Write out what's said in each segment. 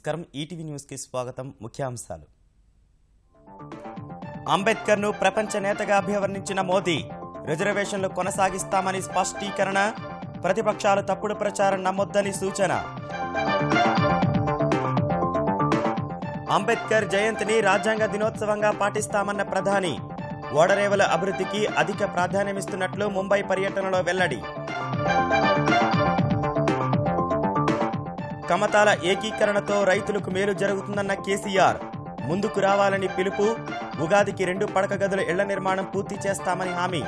నమస్కారం ETV news కి స్వాగతం ముఖ్యాంశాలు అంబేద్కర్ ను ప్రపంచ నేతగా అభివర్ణించిన మోదీ రిజర్వేషన్లు కొనసాగిస్తామని స్పష్టీకరణ ప్రతిపక్షాలు తప్పుడు ప్రచారం నమ్మొద్దని సూచన అంబేద్కర్ జయంతిని రాజ్యాంగ దినోత్సవంగా పాటిస్తామన్న ప్రధాని ఓడరేవుల అభివృద్ధికి అధిక ప్రాధాన్యమిస్తున్నట్లు ముంబై పర్యటనలో వెల్లడి కమతాల ఏకీకరణతో రైతులకు మేలు జరుగుతుందన్న కేసీఆర్ ముందుకు రావాలని పిలుపు ఉగాదికి 2 పడక గదుల ఇళ్ల నిర్మాణం పూర్తి చేస్తామని హామీ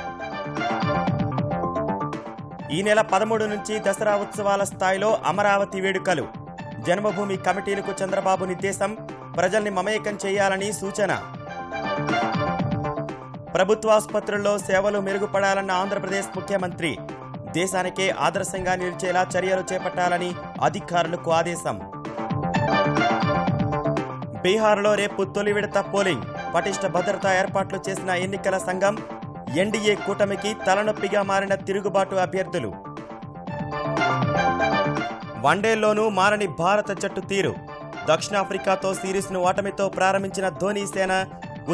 ఈ నెల 13 నుంచి దసరా ఉత్సవాల స్థాయిలో అమరావతి వేడుకలు జన్మభూమి కమిటీలకు చంద్రబాబు నిర్దేశం ప్రజల్ని మమేకం చేయాలని సూచన ప్రభుత్వాసుపత్రుల్లో సేవలు మెరుగుపడాలన్న ఆంధ్రప్రదేశ్ ముఖ్యమంత్రి దేశానికే ఆదర్శంగా నిలిచేలా చర్యలు చేపట్టాలని అధికారులకు ఆదేశం బీహార్లో రేపు తొలి విడత పోలింగ్ పటిష్ట భద్రతా ఏర్పాట్లు చేసిన ఎన్నికల సంఘం ఎన్డీఏ కూటమికి తలనొప్పిగా మారిన తిరుగుబాటు అభ్యర్థులు వన్డేల్లోనూ మారని భారత జట్టు తీరు దక్షిణాఫ్రికాతో సిరీస్ను ఓటమితో ప్రారంభించిన ధోనీ సేన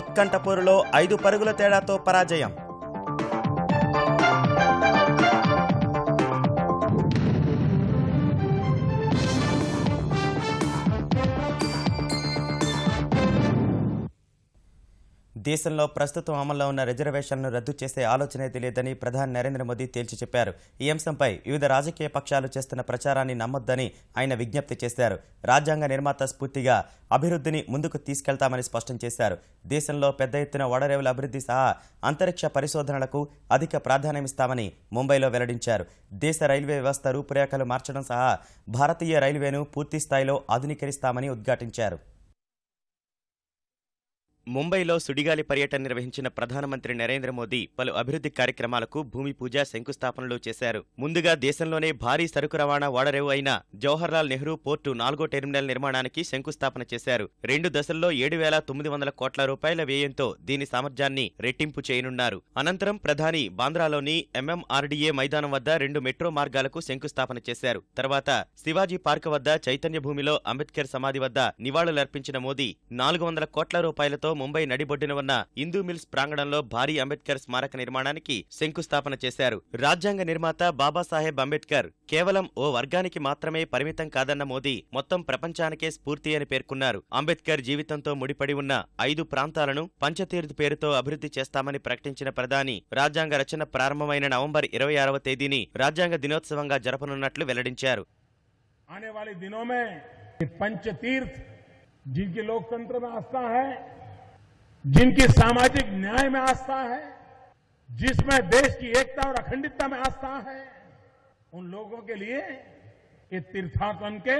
ఉత్కంఠపూరులో 5 పరుగుల తేడాతో పరాజయం దేశంలో ప్రస్తుతం అమల్లో ఉన్న రిజర్వేషన్లను రద్దు చేసే ఆలోచనేది లేదని ప్రధాని నరేంద్ర మోదీ తేల్చి చెప్పారు. ఈ అంశంపై వివిధ రాజకీయ పక్షాలు చేస్తున్న ప్రచారాన్ని నమ్మొద్దని ఆయన విజ్ఞప్తి చేశారు. రాజ్యాంగ నిర్మాత స్ఫూర్తిగా అభివృద్ధిని ముందుకు తీసుకెళ్తామని స్పష్టం చేశారు. దేశంలో పెద్ద ఎత్తున ఓడరేవుల అభివృద్ధి సహా అంతరిక్ష పరిశోధనలకు అధిక ప్రాధాన్యమిస్తామని ముంబైలో వెల్లడించారు. దేశ రైల్వే వ్యవస్థ రూపురేఖలు మార్చడం సహా భారతీయ రైల్వేను పూర్తి స్థాయిలో ఆధునీకరిస్తామని ఉద్ఘాటించారు. ముంబైలో సుడిగాలి పర్యటన నిర్వహించిన ప్రధానమంత్రి నరేంద్ర మోదీ పలు అభివృద్ధి కార్యక్రమాలకు భూమి పూజ శంకుస్థాపనలు చేశారు. ముందుగా దేశంలోనే భారీ సరుకు రవాణా ఓడరేవు అయిన జవహర్లాల్ నెహ్రూ పోర్టు 4వ టెర్మినల్ నిర్మాణానికి శంకుస్థాపన చేశారు. 2 దశల్లో 7,900 కోట్ల రూపాయల వ్యయంతో దీని సామర్థ్యాన్ని రెట్టింపు చేయనున్నారు. అనంతరం ప్రధాని బాంద్రాలోని ఎంఎంఆర్డీఏ మైదానం వద్ద 2 మెట్రో మార్గాలకు శంకుస్థాపన చేశారు. తర్వాత శివాజీ పార్క్ వద్ద చైతన్య భూమిలో అంబేద్కర్ సమాధి వద్ద నివాళులర్పించిన మోదీ 400 కోట్ల రూపాయలతో ముంబై నడిబొడ్డున ఉన్న హిందూ మిల్స్ ప్రాంగణంలో భారీ అంబేద్కర్ స్మారక నిర్మాణానికి శంకుస్థాపన చేశారు. రాజ్యాంగ నిర్మాత బాబాసాహెబ్ అంబేద్కర్ కేవలం ఓ వర్గానికి మాత్రమే పరిమితం కాదన్న మోదీ మొత్తం ప్రపంచానికే స్ఫూర్తి అని పేర్కొన్నారు. అంబేద్కర్ జీవితంతో ముడిపడి ఉన్న 5 ప్రాంతాలను పంచతీర్థ్ పేరుతో అభివృద్ధి చేస్తామని ప్రకటించిన ప్రధాని రాజ్యాంగ రచన ప్రారంభమైన నవంబర్ 26వ తేదీని రాజ్యాంగ దినోత్సవంగా జరపనున్నట్లు వెల్లడించారు. आने वाले दिनों में पंचतीर्थ जिनकी लोकतंत्र में आस्था है, जिनकी सामाजिक न्याय में आस्था है, जिसमें देश की एकता और अखंडता में आस्था है, उन लोगों के लिए ये तीर्थाटन के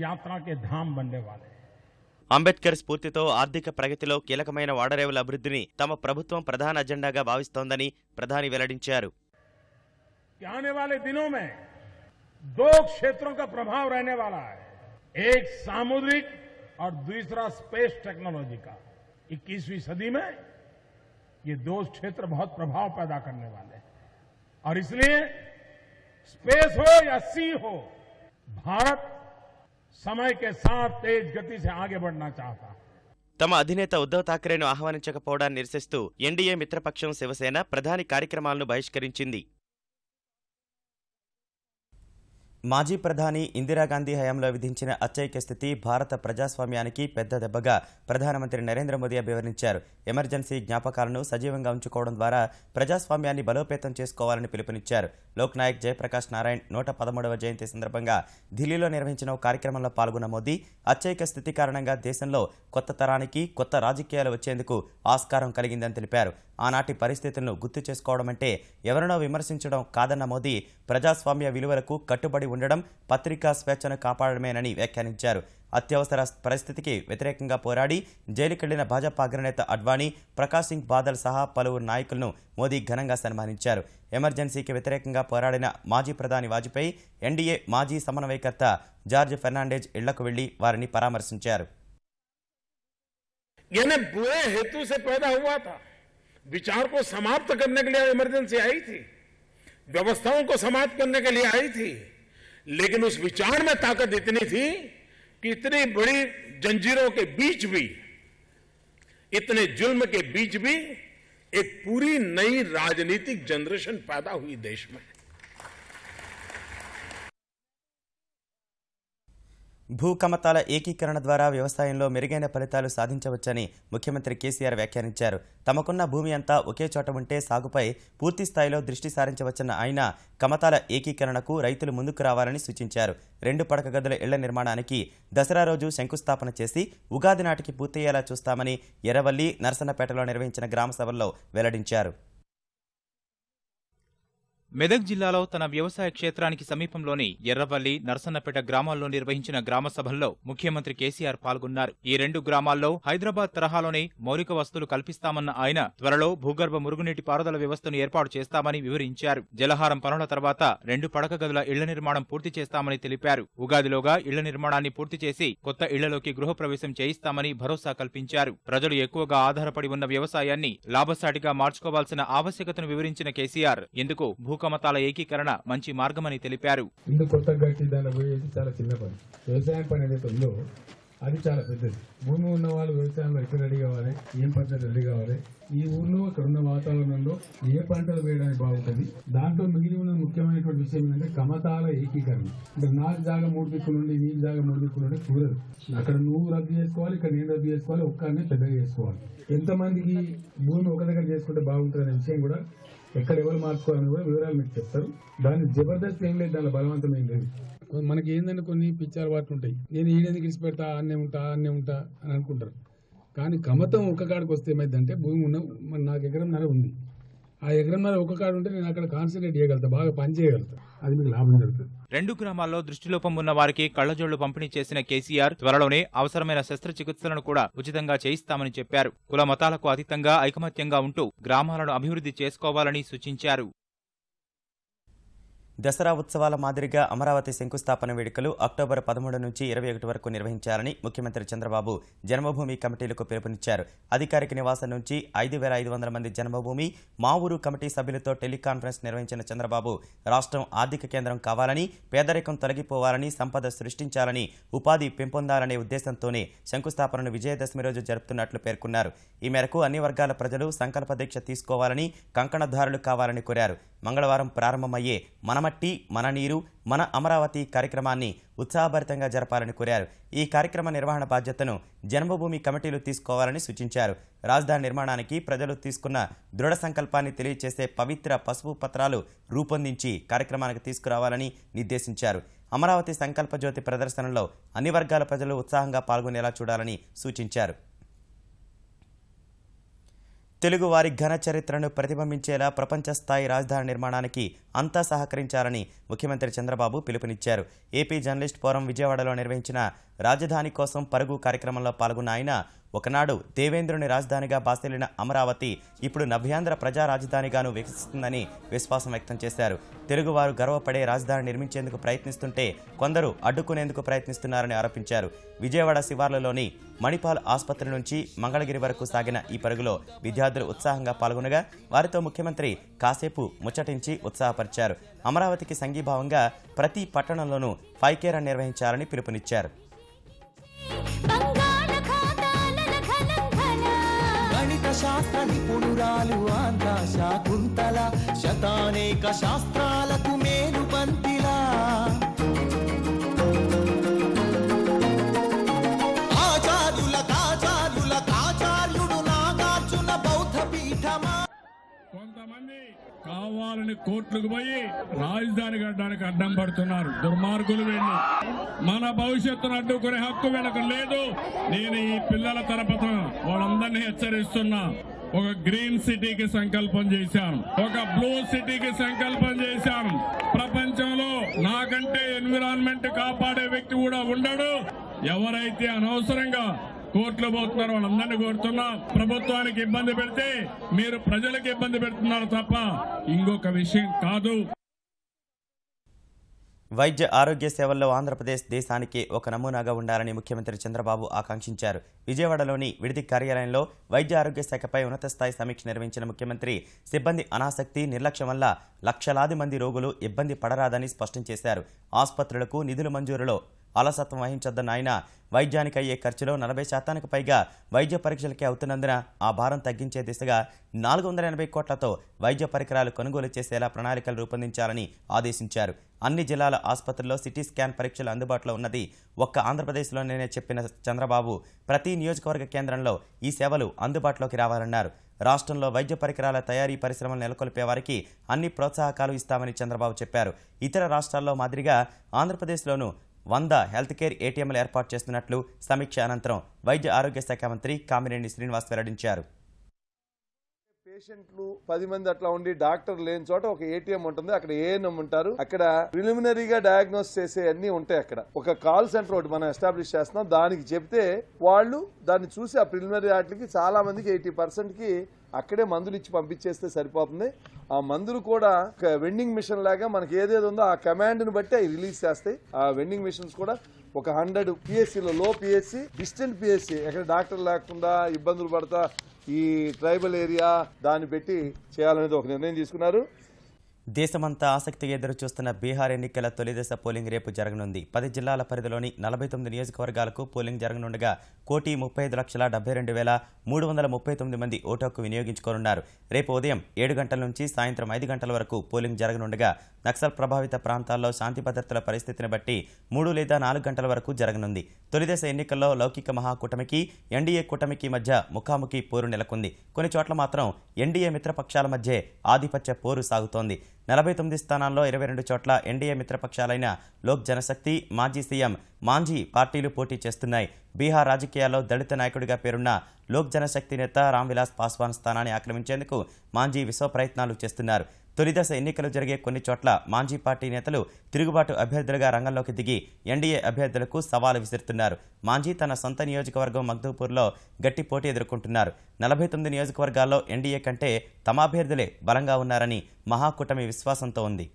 यात्रा के धाम बनने वाले हैं. అంబేద్కర్ స్ఫూర్తితో ఆర్థిక ప్రగతిలో కీలకమైన ఓడరేవుల అభివృద్ధిని తమ ప్రభుత్వం ప్రధాన అజెండాగా భావిస్తోందని ప్రధాని వెల్లడించారు. आने वाले दिनों में 2 क्षेत्रों का प्रभाव रहने वाला है, एक सामुद्रिक और दूसरा स्पेस टेक्नोलॉजी का. 21वीं सदी में ये 2 क्षेत्र बहुत प्रभाव पैदा करने वाले हैं और इसलिए स्पेस हो या सी हो, भारत समय के साथ तेज गति से आगे बढ़ना चाहता है. తమ అధినేత ఉద్ధవ్ ఠాక్రేను ఆహ్వానించకపోవడాన్ని నిరసిస్తూ ఎన్డీఏ మిత్రపక్షం శివసేన ప్రధాని కార్యక్రమాలను బహిష్కరించింది. మాజీ ప్రధాని ఇందిరాగాంధీ హయాంలో విధించిన అత్యయిక స్థితి భారత ప్రజాస్వామ్యానికి పెద్ద దెబ్బగా ప్రధానమంత్రి నరేంద్ర మోదీ అభివర్ణించారు. ఎమర్జెన్సీ జ్ఞాపకాలను సజీవంగా ఉంచుకోవడం ద్వారా ప్రజాస్వామ్యాన్ని బలోపేతం చేసుకోవాలని పిలుపునిచ్చారు. లోక్ నాయక్ జయప్రకాష్ నారాయణ్ 113వ జయంతి సందర్భంగా ఢిల్లీలో నిర్వహించిన ఓ కార్యక్రమంలో పాల్గొన్న మోదీ అత్యయిక స్థితి కారణంగా దేశంలో కొత్త తరానికి కొత్త రాజకీయాలు వచ్చేందుకు ఆస్కారం కలిగిందని తెలిపారు. ఆనాటి పరిస్థితులను గుర్తు చేసుకోవడం అంటే ఎవరినో విమర్శించడం కాదన్న మోదీ ప్రజాస్వామ్య విలువలకు కట్టుబడి ఉండడం పత్రికా స్వేచ్ఛను కాపాడమేనని వ్యాఖ్యానించారు. అత్యవసర పరిస్థితికి వ్యతిరేకంగా పోరాడి జైలుకెళ్లిన భాజపా అగ్రనేత అడ్వాణీ, ప్రకాష్ సింగ్ బాదల్ సహా పలువురు నాయకులను మోదీ ఘనంగా సన్మానించారు. ఎమర్జెన్సీకి వ్యతిరేకంగా పోరాడిన మాజీ ప్రధాని వాజ్పేయి, ఎన్డీఏ మాజీ సమన్వయకర్త జార్జ్ ఫెర్నాండెజ్ ఇళ్లకు వెళ్లి వారిని పరామర్శించారు. विचार को समाप्त करने के लिए इमरजेंसी आई थी, व्यवस्थाओं को समाप्त करने के लिए आई थी, लेकिन उस विचार में ताकत इतनी थी कि इतनी बड़ी जंजीरों के बीच भी, इतने जुल्म के बीच भी एक पूरी नई राजनीतिक जनरेशन पैदा हुई देश में। భూకమతాల ఏకీకరణ ద్వారా వ్యవసాయంలో మెరుగైన ఫలితాలు సాధించవచ్చని ముఖ్యమంత్రి కేసీఆర్ వ్యాఖ్యానించారు. తమకున్న భూమి అంతా ఒకే చోట ఉంటే సాగుపై పూర్తి స్థాయిలో దృష్టి సారించవచ్చన్న ఆయన కమతాల ఏకీకరణకు రైతులు ముందుకు రావాలని సూచించారు. 2 పడక గదుల ఇళ్ల నిర్మాణానికి దసరా రోజు శంకుస్థాపన చేసి ఉగాది నాటికి పూర్తయ్యేలా చూస్తామని ఎర్రవల్లి, నరసన్నపేటలో నిర్వహించిన గ్రామ సభల్లో వెల్లడించారు. మెదక్ జిల్లాలో తన వ్యవసాయ క్షేత్రానికి సమీపంలోని ఎర్రవల్లి, నరసన్నపేట గ్రామాల్లో నిర్వహించిన గ్రామ సభల్లో ముఖ్యమంత్రి కేసీఆర్ పాల్గొన్నారు. ఈ 2 గ్రామాల్లో హైదరాబాద్ తరహాలోనే మౌలిక వసతులు కల్పిస్తామన్న ఆయన త్వరలో భూగర్భ మురుగునీటి పారుదల వ్యవస్థను ఏర్పాటు చేస్తామని వివరించారు. జలహారం పనుల తర్వాత 2 పడక గదుల ఇళ్ల నిర్మాణం పూర్తి చేస్తామని తెలిపారు. ఉగాదిలోగా ఇళ్ల నిర్మాణాన్ని పూర్తి చేసి కొత్త ఇళ్లలోకి గృహప్రవేశం చేయిస్తామని భరోసా కల్పించారు. ప్రజలు ఎక్కువగా ఆధారపడి ఉన్న వ్యవసాయాన్ని లాభసాటిగా మార్చుకోవాల్సిన ఆవశ్యకతను వివరించిన కేసీఆర్ ఇందుకు భూకమతాల ఏకీకరణ మంచి మార్గమని తెలిపారు. ఇల్లు కొత్తగా కట్టి దాన్ని పోయేది చాలా చిన్న పని. వ్యవసాయం పని ఏదైతే ఉందో అది చాలా పెద్దది. భూమి ఉన్న వాళ్ళు వ్యవసాయంలో ఎక్కడ రెడీ కావాలి, ఏం పంటలు రెడీ కావాలి, ఈ ఊర్లో ఇక్కడ ఉన్న వాతావరణంలో ఏ పంటలు వేయడానికి బాగుంటుంది. దాంట్లో మిగిలి ఉన్న ముఖ్యమైనటువంటి విషయం ఏంటంటే కమతాల ఏకీకరణ. అంటే నాకు జాగా 3 దిక్కులు నుండి, నీకు జాగా 3 దిక్కులు నుండి కుదరదు. అక్కడ నువ్వు రద్దు చేసుకోవాలి, ఇక్కడ నేను రద్దు చేసుకోవాలి, ఒక్కనే పెద్దగా చేసుకోవాలి. ఎంతమందికి భూమి ఒక దగ్గర చేసుకుంటే బాగుంటుంది అనే విషయం కూడా, ఎక్కడ ఎవరు మార్చుకోవాలని కూడా వివరాలు మీకు చెప్తారు. దాన్ని జబర్దస్త్ ఏం లేదు, దాని బలవంతం ఏం లేదు. మనకి ఏంటంటే కొన్ని పిచ్చాలు వాటి ఉంటాయి. నేను ఈడెందుకు ఇచ్చి పెడతా, ఆన్నే ఉంటా అని అనుకుంటారు. కానీ కమతం ఒక్క కాడికి వస్తే ఏమైందంటే భూమి ఉన్న నాకు ఎకరంన్నర ఉంది. ఆ ఎకరంన్నర ఒక్క కాడు ఉంటే నేను అక్కడ కాన్సన్ట్రేట్ చేయగలుగుతా, బాగా పని చేయగలుగుతా. అది మీకు లాభం జరుగుతుంది. 2 గ్రామాల్లో దృష్టిలోపం ఉన్న వారికి కళ్లజోళ్లు పంపిణీ చేసిన కేసీఆర్ త్వరలోనే అవసరమైన శస్త్రచికిత్సలను కూడా ఉచితంగా చేయిస్తామని చెప్పారు. కుల మతాలకు అతీతంగా ఐకమత్యంగా ఉంటూ గ్రామాలను అభివృద్ధి చేసుకోవాలని సూచించారు. దసరా ఉత్సవాల మాదిరిగా అమరావతి శంకుస్థాపన వేడుకలు అక్టోబర్ 13 నుంచి 21 వరకు నిర్వహించాలని ముఖ్యమంత్రి చంద్రబాబు జన్మభూమి కమిటీలకు పిలుపునిచ్చారు. అధికారిక నివాసం నుంచి 5500 మంది జన్మభూమి మా ఊరు కమిటీ సభ్యులతో టెలికాన్ఫరెన్స్ నిర్వహించిన చంద్రబాబు రాష్ట్రం ఆర్థిక కేంద్రం కావాలని, పేదరికం తొలగిపోవాలని, సంపద సృష్టించాలని, ఉపాధి పెంపొందాలనే ఉద్దేశంతోనే శంకుస్థాపనను విజయదశమి రోజు జరుపుతున్నట్లు పేర్కొన్నారు. ఈ మేరకు అన్ని వర్గాల ప్రజలు సంకల్ప దీక్ష తీసుకోవాలని, కంకణధారులు కావాలని కోరారు. మంగళవారం ప్రారంభమయ్యే మన మట్టి మన నీరు మన అమరావతి కార్యక్రమాన్ని ఉత్సాహభరితంగా జరపాలని కోరారు. ఈ కార్యక్రమ నిర్వహణ బాధ్యతను జన్మభూమి కమిటీలు తీసుకోవాలని సూచించారు. రాజధాని నిర్మాణానికి ప్రజలు తీసుకున్న దృఢ సంకల్పాన్ని తెలియజేసే పవిత్ర పసుపు పత్రాలు రూపొందించి కార్యక్రమానికి తీసుకురావాలని నిర్దేశించారు. అమరావతి సంకల్ప జ్యోతి ప్రదర్శనలో అన్ని వర్గాల ప్రజలు ఉత్సాహంగా పాల్గొనేలా చూడాలని సూచించారు. తెలుగు వారి ఘన చరిత్రను ప్రతిబింబించేలా ప్రపంచ స్థాయి రాజధాని నిర్మాణానికి అంతా సహకరించాలని ముఖ్యమంత్రి చంద్రబాబు పిలుపునిచ్చారు. ఏపీ జర్నలిస్ట్ ఫోరం విజయవాడలో నిర్వహించిన రాజధాని కోసం పరుగు కార్యక్రమంలో పాల్గొన్న ఆయన ఒకనాడు దేవేంద్రుని రాజధానిగా బాసిల్లిన అమరావతి ఇప్పుడు నవ్యాంధ్ర ప్రజా రాజధానిగాను వికసిస్తుందని విశ్వాసం వ్యక్తం చేశారు. తెలుగువారు గర్వపడే రాజధాని నిర్మించేందుకు ప్రయత్నిస్తుంటే కొందరు అడ్డుకునేందుకు ప్రయత్నిస్తున్నారని ఆరోపించారు. విజయవాడ శివార్లలోని మణిపాల్ ఆసుపత్రి నుంచి మంగళగిరి వరకు సాగిన ఈ పరుగులో విద్యార్థులు ఉత్సాహంగా పాల్గొనగా వారితో ముఖ్యమంత్రి కాసేపు ముచ్చటించి ఉత్సాహపరిచారు. అమరావతికి సంఘీభావంగా ప్రతి పట్టణంలోనూ 5K రన్ నిర్వహించాలని పిలుపునిచ్చారు. శాస్త్ర నిపుణురాలు ఆంధ్ర శాకుంతల శతానేక శాస్త్రాలకు మేలు పంతిలా ఆచార్యుడు నాగార్జున బౌద్ధ పీఠమా. కొంతమంది కావాలని కోర్టులకు పోయి రాజధాని కట్టడానికి అడ్డం పడుతున్నారు. దుర్మార్గులు వీళ్ళు. మన భవిష్యత్తును అడ్డుకునే హక్కు వీళ్ళకు లేదు. నేను ఈ పిల్లల తరపున వాళ్ళందరినీ హెచ్చరిస్తున్నా. ఒక గ్రీన్ సిటీకి సంకల్పం చేశాను, ఒక బ్లూ సిటీకి సంకల్పం చేశాను. ప్రపంచంలో నాకంటే ఎన్విరాన్మెంట్ కాపాడే వ్యక్తి కూడా ఉండడు. ఎవరైతే అనవసరంగా కోర్టులో పోతున్నారు వాళ్ళందరినీ కోరుతున్నా, ప్రభుత్వానికి ఇబ్బంది పెడితే మీరు ప్రజలకు ఇబ్బంది పెడుతున్నారు తప్ప ఇంకొక విషయం కాదు. వైద్య ఆరోగ్య సేవల్లో ఆంధ్రప్రదేశ్ దేశానికి ఒక నమూనాగా ఉండాలని ముఖ్యమంత్రి చంద్రబాబు ఆకాంక్షించారు. విజయవాడలోని విడిది కార్యాలయంలో వైద్య ఆరోగ్య శాఖపై ఉన్నత స్థాయి సమీక్ష నిర్వహించిన ముఖ్యమంత్రి సిబ్బంది అనాసక్తి, నిర్లక్ష్యం వల్ల లక్షలాది మంది రోగులు ఇబ్బంది పడరాదని స్పష్టం చేశారు. ఆసుపత్రులకు నిధుల మంజూరులో అలసత్వం వహించొద్దన్న ఆయన వైద్యానికి అయ్యే ఖర్చులో 40% పైగా వైద్య పరీక్షలకే అవుతున్నందున ఆ భారం తగ్గించే దిశగా 480 కోట్లతో వైద్య పరికరాలు కొనుగోలు చేసేలా ప్రణాళికలు రూపొందించాలని ఆదేశించారు. అన్ని జిల్లాల ఆసుపత్రుల్లో సిటీ స్కాన్ పరీక్షలు అందుబాటులో ఉన్నది ఒక్క ఆంధ్రప్రదేశ్లోనే చెప్పిన చంద్రబాబు ప్రతి నియోజకవర్గ కేంద్రంలో ఈ సేవలు అందుబాటులోకి రావాలన్నారు. రాష్ట్రంలో వైద్య పరికరాల తయారీ పరిశ్రమలు నెలకొల్పే వారికి అన్ని ప్రోత్సాహకాలు ఇస్తామని చంద్రబాబు చెప్పారు. ఇతర రాష్ట్రాల్లో మాదిరిగా ఆంధ్రప్రదేశ్లోనూ 100 హెల్త్ కేర్ ఏటీఎంలు ఏర్పాటు చేస్తున్నట్లు సమీక్ష అనంతరం వైద్య ఆరోగ్య శాఖ మంత్రి కామినేని శ్రీనివాస్ వెల్లడించారు. పేషెంట్లు 10 మంది అట్లా ఉండి డాక్టర్ లేని చోట ఒక ఏటీఎం ఉంటుంది. అక్కడ ఏఎన్ఎం ఉంటారు. అక్కడ ప్రిలిమినరీగా డయాగ్నోస్ చేసే అన్ని ఉంటాయి. అక్కడ ఒక కాల్ సెంటర్ ఒకటి మనం ఎస్టాబ్లిష్ చేస్తున్నాం. దానికి చెప్తే వాళ్ళు దాన్ని చూసి ఆ ప్రిలిమినరీ వాటికి చాలా మందికి 80% కి అక్కడే మందులు ఇచ్చి పంపించేస్తే సరిపోతుంది. ఆ మందులు కూడా వెండింగ్ మిషన్ లాగా మనకి ఏదేది ఉందో ఆ కమాండ్ ని బట్టి అవి రిలీజ్ చేస్తాయి. ఆ వెండింగ్ మిషన్స్ కూడా ఒక 100 పిఎస్సీలో లో పిఎస్సీ, డిస్టెంట్ పిఎస్సీ ఎక్కడ డాక్టర్ లేకుండా ఇబ్బందులు పడతా ఈ ట్రైబల్ ఏరియా దాన్ని పెట్టి చేయాలనేది ఒక నిర్ణయం తీసుకున్నారు. దేశమంతా ఆసక్తిగా ఎదురు చూస్తున్న బీహార్ ఎన్నికల తొలిదశ పోలింగ్ రేపు జరగనుంది. 10 జిల్లాల పరిధిలోని 49 నియోజకవర్గాలకు పోలింగ్ జరగనుండగా 1,35,72,339 మంది ఓటు హక్కు వినియోగించుకోనున్నారు. రేపు ఉదయం 7 గంటల నుంచి సాయంత్రం 5 గంటల వరకు పోలింగ్ జరగనుండగా నక్సల్ ప్రభావిత ప్రాంతాల్లో శాంతి భద్రతల పరిస్థితిని బట్టి 3 లేదా 4 గంటల వరకు జరగనుంది. తొలిదశ ఎన్నికల్లో లౌకిక మహాకూటమికి ఎన్డీఏ కూటమికి మధ్య ముఖాముఖి పోరు నెలకొంది. కొన్ని చోట్ల మాత్రం ఎన్డీఏ మిత్రపక్షాల మధ్య ఆధిపత్య పోరు సాగుతోంది. 49 స్థానాల్లో 22 చోట్ల ఎన్డీఏ మిత్రపక్షాలైన లోక్ జనశక్తి, మాజీ సీఎం మాంఝీ పార్టీలు పోటీ చేస్తున్నాయి. బీహార్ రాజకీయాల్లో దళిత నాయకుడిగా పేరున్న లోక్ జనశక్తి నేత రామ్విలాస్ పాస్వాన్ స్థానాన్ని ఆక్రమించేందుకు మాంఝీ విశ్వ ప్రయత్నాలు చేస్తున్నారు. తొలిదశ ఎన్నికలు జరిగే కొన్ని చోట్ల మాంఝీ పార్టీ నేతలు తిరుగుబాటు అభ్యర్థులుగా రంగంలోకి దిగి ఎన్డీఏ అభ్యర్థులకు సవాలు విసురుతున్నారు. మాంఝీ తన సొంత నియోజకవర్గం మగ్దూపూర్లో గట్టి పోటీ ఎదుర్కొంటున్నారు. 49 నియోజకవర్గాల్లో ఎన్డీఏ కంటే తమ అభ్యర్థులే బలంగా ఉన్నారని మహాకూటమి విశ్వాసంతో ఉంది.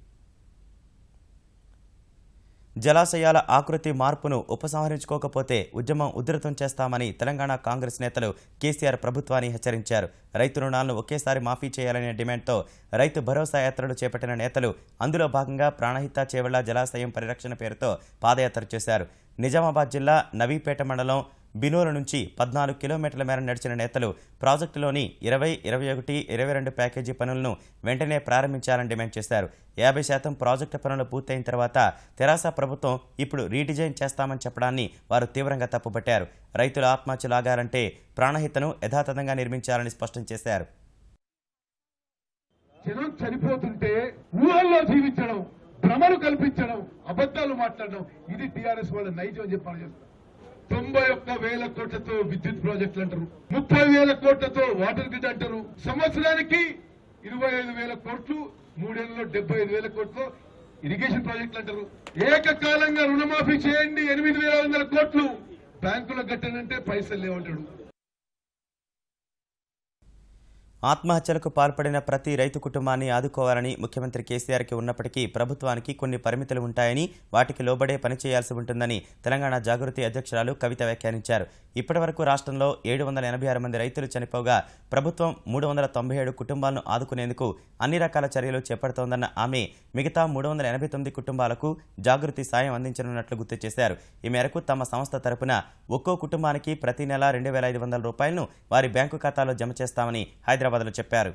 జలాశయాల ఆకృతి మార్పును ఉపసంహరించుకోకపోతే ఉద్యమం ఉధృతం చేస్తామని తెలంగాణ కాంగ్రెస్ నేతలు కేసీఆర్ ప్రభుత్వాన్ని హెచ్చరించారు. రైతు రుణాలను ఒకేసారి మాఫీ చేయాలనే డిమాండ్తో రైతు భరోసా యాత్రలు చేపట్టిన నేతలు అందులో భాగంగా ప్రాణహిత చేవెళ్ల జలాశయం పరిరక్షణ పేరుతో పాదయాత్ర చేశారు. నిజామాబాద్ జిల్లా నవీపేట మండలం బినోలు నుంచి 14 కిలోమీటర్ల మేర నడిచిన నేతలు ప్రాజెక్టులోని 20, 21, 22 ప్యాకేజీ పనులను వెంటనే ప్రారంభించాలని డిమాండ్ చేశారు. 50% ప్రాజెక్టు పనులు పూర్తయిన తర్వాత తెరాస ప్రభుత్వం ఇప్పుడు రీడిజైన్ చేస్తామని చెప్పడాన్ని వారు తీవ్రంగా తప్పుపట్టారు. రైతుల ఆత్మహత్యలు ఆగాలంటే ప్రాణహితను యథాతథంగా నిర్మించాలని స్పష్టం చేశారు. జనం చనిపోతుంటే ఊహల్లో జీవించడం, భ్రమలు కల్పించడం, అబద్ధాలు మాట్లాడడం ఇది టీఆర్ఎస్ వాళ్ళ నైజం అని చెప్పాలి. 91,000 కోట్లతో విద్యుత్ ప్రాజెక్టులు అంటారు, 30,000 కోట్లతో వాటర్ గ్రిడ్ అంటారు, సంవత్సరానికి 25,000 కోట్లు, 3 ఏళ్లలో 75,000 కోట్లు ఇరిగేషన్ ప్రాజెక్టులు అంటారు. ఏకకాలంగా రుణమాఫీ చేయండి 8,500 కోట్లు, బ్యాంకులకు కట్టనంటే పైసలు లేవంటాడు. ఆత్మహత్యలకు పాల్పడిన ప్రతి రైతు కుటుంబాన్ని ఆదుకోవాలని ముఖ్యమంత్రి కేసీఆర్కి ఉన్నప్పటికీ ప్రభుత్వానికి కొన్ని పరిమితులు ఉంటాయని వాటికి లోబడే పనిచేయాల్సి ఉంటుందని తెలంగాణ జాగృతి అధ్యక్షురాలు కవిత వ్యాఖ్యానించారు. ఇప్పటివరకు రాష్ట్రంలో 786 మంది రైతులు చనిపోగా ప్రభుత్వం 397 కుటుంబాలను ఆదుకునేందుకు అన్ని రకాల చర్యలు చేపడుతోందన్న ఆమె మిగతా 389 కుటుంబాలకు జాగృతి సాయం అందించనున్నట్లు గుర్తు చేశారు. ఈ మేరకు తమ సంస్థ తరపున ఒక్కో కుటుంబానికి ప్రతి నెల 2,500 రూపాయలను వారి బ్యాంకు ఖాతాలో జమ చేస్తామని హైదరాబాద్లో చెప్పారు.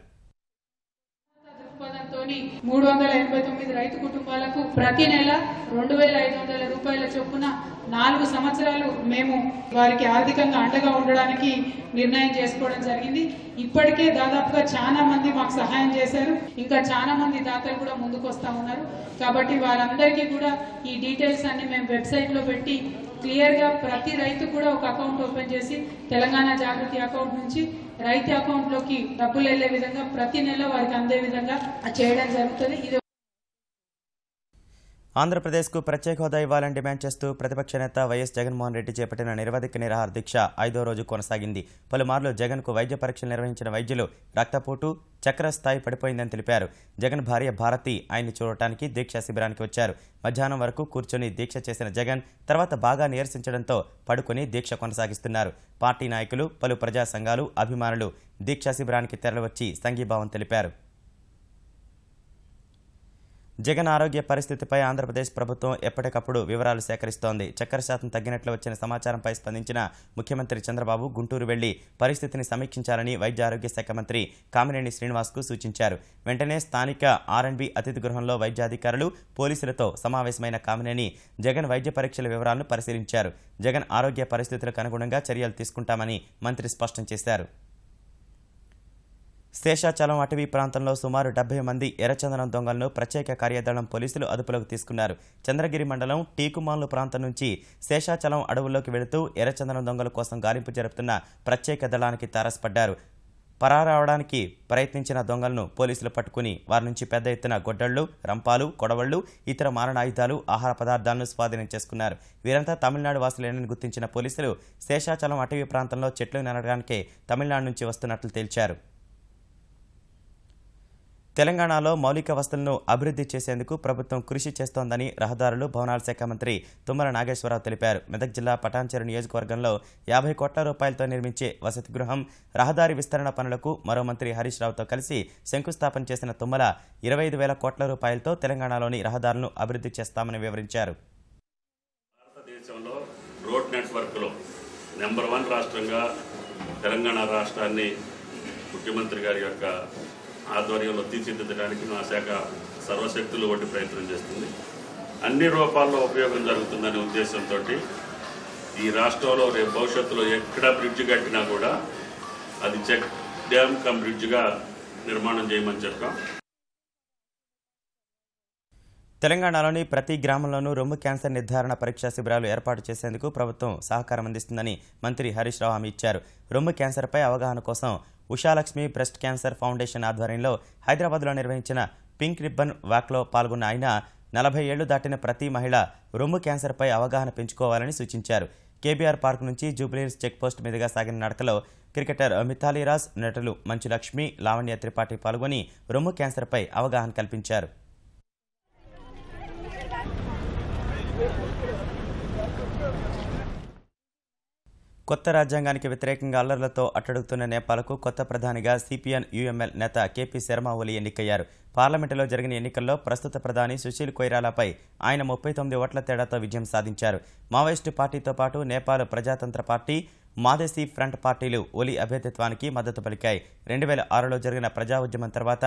389 రైతు కుటుంబాలకు ప్రతి నెల 2,500 రూపాయల చొప్పున 4 సంవత్సరాలు మేము వారికి ఆర్థికంగా అండగా ఉండడానికి నిర్ణయం చేసుకోవడం జరిగింది. ఇప్పటికే దాదాపుగా చాలా మంది మాకు సహాయం చేశారు. ఇంకా చాలా మంది దాతలు కూడా ముందుకు వస్తా ఉన్నారు. కాబట్టి వారందరికీ కూడా ఈ డీటెయిల్స్ అన్ని మేము వెబ్సైట్లో పెట్టి క్లియర్గా ప్రతి రైతు కూడా ఒక అకౌంట్ ఓపెన్ చేసి తెలంగాణ జాగృతి అకౌంట్ నుంచి రైతు అకౌంట్లోకి డబ్బులు వెళ్లే విధంగా ప్రతి నెల వారికి అందే విధంగా చేయడం జరుగుతుంది. ఇది ఆంధ్రప్రదేశ్కు ప్రత్యేక హోదా ఇవ్వాలని డిమాండ్ చేస్తూ ప్రతిపక్ష నేత వైఎస్ జగన్మోహన్ రెడ్డి చేపట్టిన నిరవధిక నిరాహార దీక్ష 5వ రోజు కొనసాగింది. పలుమార్లు జగన్కు వైద్య పరీక్షలు నిర్వహించిన వైద్యులు రక్తపోటు, చక్కెర స్థాయి పడిపోయిందని తెలిపారు. జగన్ భార్య భారతి ఆయన్ని చూడటానికి దీక్షా శిబిరానికి వచ్చారు. మధ్యాహ్నం వరకు కూర్చొని దీక్ష చేసిన జగన్ తర్వాత బాగా నీరసించడంతో పడుకుని దీక్ష కొనసాగిస్తున్నారు. పార్టీ నాయకులు, పలు ప్రజా సంఘాలు, అభిమానులు దీక్షా శిబిరానికి తరలివచ్చి సంఘీభావం తెలిపారు. జగన్ ఆరోగ్య పరిస్థితిపై ఆంధ్రప్రదేశ్ ప్రభుత్వం ఎప్పటికప్పుడు వివరాలు సేకరిస్తోంది. చక్కెర శాతం తగ్గినట్లు వచ్చిన సమాచారంపై స్పందించిన ముఖ్యమంత్రి చంద్రబాబు గుంటూరు వెళ్లి పరిస్థితిని సమీక్షించాలని వైద్య ఆరోగ్య శాఖ మంత్రి కామినేని శ్రీనివాస్కు సూచించారు. వెంటనే స్థానిక ఆర్ఎండ్బి అతిథి గృహంలో వైద్యాధికారులు, పోలీసులతో సమావేశమైన కామినేని జగన్ వైద్య పరీక్షల వివరాలను పరిశీలించారు. జగన్ ఆరోగ్య పరిస్థితులకు అనుగుణంగా చర్యలు తీసుకుంటామని మంత్రి స్పష్టం చేశారు. శేషాచలం అటవీ ప్రాంతంలో సుమారు 70 మంది ఎర్రచందనం దొంగలను ప్రత్యేక కార్యదళం పోలీసులు అదుపులోకి తీసుకున్నారు. చంద్రగిరి మండలం టీకుమాన్లు ప్రాంతం నుంచి శేషాచలం అడవుల్లోకి వెళుతూ ఎర్రచందనం దొంగల కోసం గాలింపు జరుపుతున్న ప్రత్యేక దళానికి తారసపడ్డారు. పరారవడానికి ప్రయత్నించిన దొంగలను పోలీసులు పట్టుకుని వారి నుంచి పెద్ద ఎత్తున గొడ్డళ్లు, రంపాలు, కొడవళ్లు, ఇతర మారణాయుధాలు, ఆహార పదార్థాలను స్వాధీనం చేసుకున్నారు. వీరంతా తమిళనాడు వాసులేనని గుర్తించిన పోలీసులు శేషాచలం అటవీ ప్రాంతంలో చెట్లు నరకడానికి తమిళనాడు నుంచి వస్తున్నట్లు తేల్చారు. తెలంగాణలో మౌలిక వసతులను అభివృద్ధి చేసేందుకు ప్రభుత్వం కృషి చేస్తోందని రహదారులు, భవనాల శాఖ మంత్రి తుమ్మల నాగేశ్వరరావు తెలిపారు. మెదక్ జిల్లా పటాన్చెరు నియోజకవర్గంలో 50 కోట్ల రూపాయలతో నిర్మించే వసతి గృహం, రహదారి విస్తరణ పనులకు మరో మంత్రి హరీష్ రావుతో కలిసి శంకుస్థాపన చేసిన తుమ్మల 25,000 కోట్ల రూపాయలతో తెలంగాణలోని రహదారులను అభివృద్ధి చేస్తామని వివరించారు. భారతదేశంలో రోడ్ నెట్వర్క్లో నెంబర్ 1 రాష్ట్రంగా తెలంగాణ రాష్ట్రాన్ని ముఖ్యమంత్రి గారి యొక్క ఆధ్వర్యంలో తీర్చిదిద్దడానికి మా శాఖ సర్వశక్తులు వంటి ప్రయత్నం చేస్తుంది. అన్ని రూపాల్లో ఉపయోగం జరుగుతుందనే ఉద్దేశంతో ఈ రాష్ట్రంలో రేపు భవిష్యత్తులో ఎక్కడ బ్రిడ్జ్ కట్టినా కూడా అది చెక్ డ్యామ్ కమ్ బ్రిడ్జ్గా నిర్మాణం చేయమని చెప్పాం. తెలంగాణలోని ప్రతి గ్రామంలోనూ రొమ్ము క్యాన్సర్ నిర్ధారణ పరీక్షా శిబిరాలు ఏర్పాటు చేసేందుకు ప్రభుత్వం సహకారం అందిస్తుందని మంత్రి హరీష్ రావు హామీ ఇచ్చారు. రొమ్ము క్యాన్సర్పై అవగాహన కోసం ఉషాలక్ష్మి బ్రెస్ట్ క్యాన్సర్ ఫౌండేషన్ ఆధ్వర్యంలో హైదరాబాద్లో నిర్వహించిన పింక్ రిబ్బన్ వాక్లో పాల్గొన్న ఆయన 40 ఏళ్లు దాటిన ప్రతి మహిళ రొమ్ము క్యాన్సర్పై అవగాహన పెంచుకోవాలని సూచించారు. కేబీఆర్ పార్క్ నుంచి జూబ్లీహిల్స్ చెక్పోస్ట్ మీదుగా సాగిన నడకలో క్రికెటర్ మిథాలీ రాజ్, నటులు మంచు లక్ష్మి, లావణ్య త్రిపాఠి పాల్గొని రొమ్ము క్యాన్సర్పై అవగాహన కల్పించారు. కొత్త రాజ్యాంగానికి వ్యతిరేకంగా అల్లర్లతో అట్టడుగుతున్న నేపాల్కు కొత్త ప్రధానిగా సిపిఎన్ యుఎంఎల్ నేత కేపీ శర్మ ఓలీ ఎన్నికయ్యారు. పార్లమెంటులో జరిగిన ఎన్నికల్లో ప్రస్తుత ప్రధాని సుశీల్ కొయిరాలాపై ఆయన 39 ఓట్ల తేడాతో విజయం సాధించారు. మావోయిస్టు పార్టీతో పాటు నేపాల్ ప్రజాతంత్ర పార్టీ, మాదేశీ ఫ్రంట్ పార్టీలు ఓలీ అభ్యర్థిత్వానికి మద్దతు పలికాయి. 2006లో జరిగిన ప్రజా ఉద్యమం తర్వాత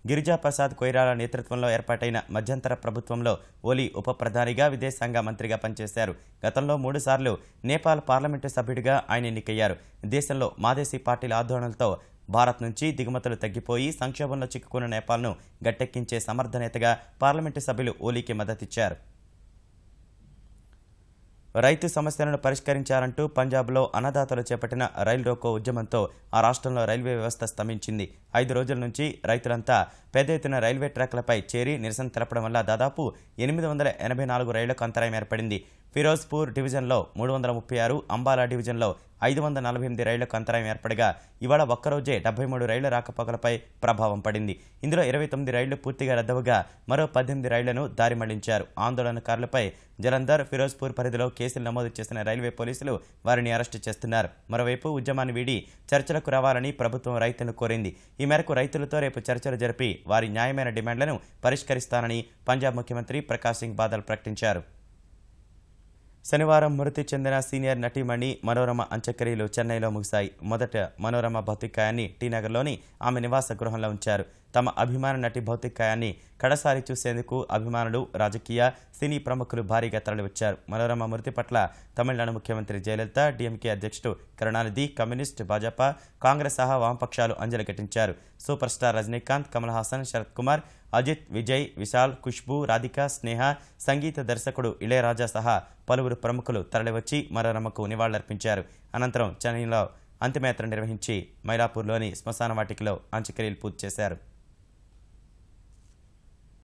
గిరిజాప్రసాద్ కొయిరాలా నేతృత్వంలో ఏర్పాటైన మధ్యంతర ప్రభుత్వంలో ఓలీ ఉప ప్రధానిగా, విదేశాంగ మంత్రిగా పనిచేశారు. గతంలో 3 సార్లు నేపాల్ పార్లమెంటు సభ్యుడిగా ఆయన ఎన్నికయ్యారు. దేశంలో మాదేశీ పార్టీల ఆందోళనలతో భారత్ నుంచి దిగుమతులు తగ్గిపోయి సంక్షోభంలో చిక్కుకున్న నేపాల్ను గట్టెక్కించే సమర్థ నేతగా పార్లమెంటు సభ్యులు ఓలీకి మద్దతిచ్చారు. రైతు సమస్యలను పరిష్కరించాలంటూ పంజాబ్లో అన్నదాతలు చేపట్టిన రైలు రోకో ఉద్యమంతో ఆ రాష్ట్రంలో రైల్వే వ్యవస్థ స్తంభించింది. 5 రోజుల నుంచి రైతులంతా పెద్ద ఎత్తున రైల్వే ట్రాక్లపై చేరి నిరసన తెలపడం వల్ల దాదాపు 884 రైళ్లకు అంతరాయం ఏర్పడింది. ఫిరోజ్పూర్ డివిజన్లో 336, అంబాలా డివిజన్లో 548 రైళ్లకు అంతరాయం ఏర్పడగా ఇవాళ ఒక్కరోజే 73 రైళ్ల రాకపోకలపై ప్రభావం పడింది. ఇందులో 29 రైళ్లు పూర్తిగా రద్దవగా మరో 18 రైళ్లను దారి మళ్లించారు. ఆందోళనకారులపై జలంధర్, ఫిరోజ్పూర్ పరిధిలో కేసులు నమోదు చేసిన రైల్వే పోలీసులు వారిని అరెస్టు చేస్తున్నారు. మరోవైపు ఉద్యమాన్ని వీడి చర్చలకు రావాలని ప్రభుత్వం రైతులను కోరింది. ఈ మేరకు రైతులతో రేపు చర్చలు జరిపి వారి న్యాయమైన డిమాండ్లను పరిష్కరిస్తానని పంజాబ్ ముఖ్యమంత్రి ప్రకాష్ సింగ్ బాదల్ ప్రకటించారు. శనివారం మృతి చెందిన సీనియర్ నటీమణి మనోరమ అంత్యక్రియలు చెన్నైలో ముగిశాయి. మొదట మనోరమ భౌతికాయాన్ని టీనగర్లోని ఆమె నివాస గృహంలో ఉంచారు. తమ అభిమాన నటి భౌతికాయాన్ని కడసారి చూసేందుకు అభిమానులు, రాజకీయ, సినీ ప్రముఖులు భారీగా తరలివచ్చారు. మనోరమ మృతి పట్ల తమిళనాడు ముఖ్యమంత్రి జయలలిత, డీఎంకే అధ్యక్షుడు కరుణానిధి, కమ్యూనిస్ట్, భాజపా, కాంగ్రెస్ సహా వామపక్షాలు అంజలి ఘటించారు. సూపర్ స్టార్ రజనీకాంత్, కమల్ హాసన్, శరత్ కుమార్, అజిత్, విజయ్, విశాల్, ఖుష్బూ, రాధిక, స్నేహ, సంగీత దర్శకుడు ఇళయరాజా సహా పలువురు ప్రముఖులు తరలివచ్చి మనోరమకు నివాళులర్పించారు. అనంతరం చెన్నైలో అంతిమయాత్ర నిర్వహించి మైలాపూర్లోని శ్మశాన వాటికలో అంత్యక్రియలు పూర్తి చేశారు.